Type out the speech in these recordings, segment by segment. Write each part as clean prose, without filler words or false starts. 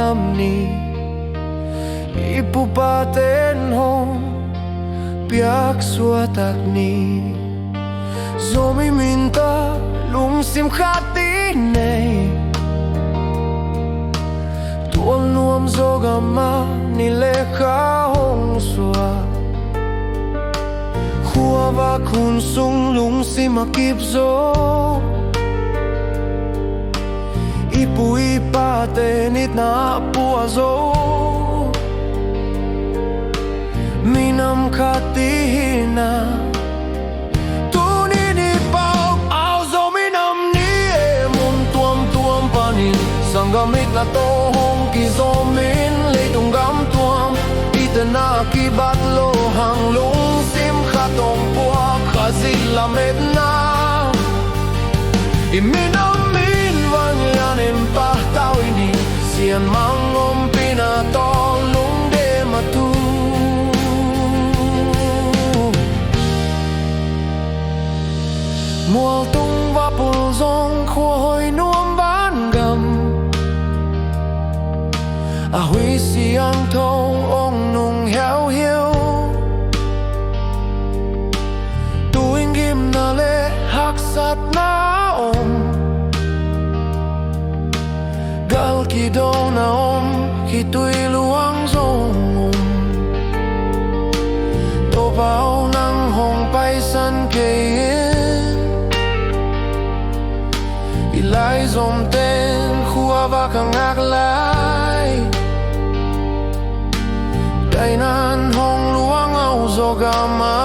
nam ni ipupaten hong piak suatak ni zomi minta lung sim khati nei tuam nuam zogama ni lekha hong sua khua va khun sung lung sim akip zo ipu ipate nit na puazo minam katina tuni ni pau au zo minam ni mun tuam tuam panin sangamit na to hong ki zo min le tung gam tuam itana ki bat lo hang lung sim khatong pua khazil la met na iminam min van yanim pa tau ini sian mangom pinatong lung de matu mual tung va pul zong khoi nuam ban gam a hui siang thong ong nung heo hiu tuing gim na le hak sat na om gal ki do na om ki tui luang zong to bao nang hong pai san ke ilai zom ten khua va kang ak lai dai nan hong luang au zo gama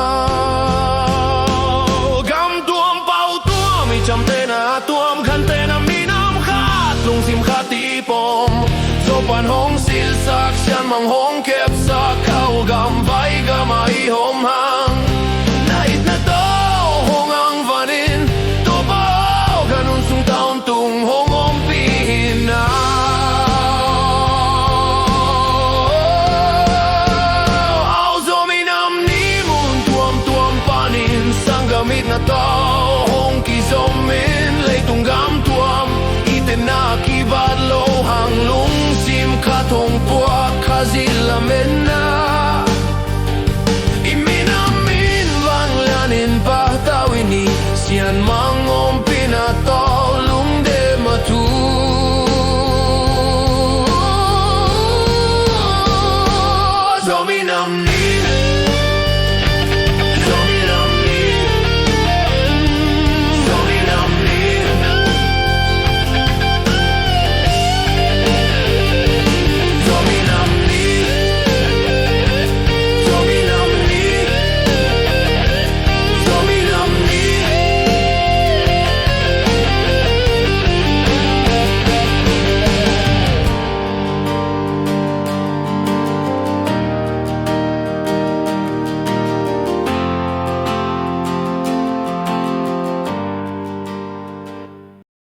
gam tuam pau tuam mi cham te na tuam khan te na mi nam khat lung sim khati pom zo pan hong sil sak sian mang hong kep sak khau gam vai gama I hom hang na it na to hong ang vanin to bao ganun sung taon tung hong om pina au zo mi nam ni mun tuam tuam panin sangamit na to hong ki zo min le tung gam tuam na ki bat lo hang lung sim kha thong pua khazil la men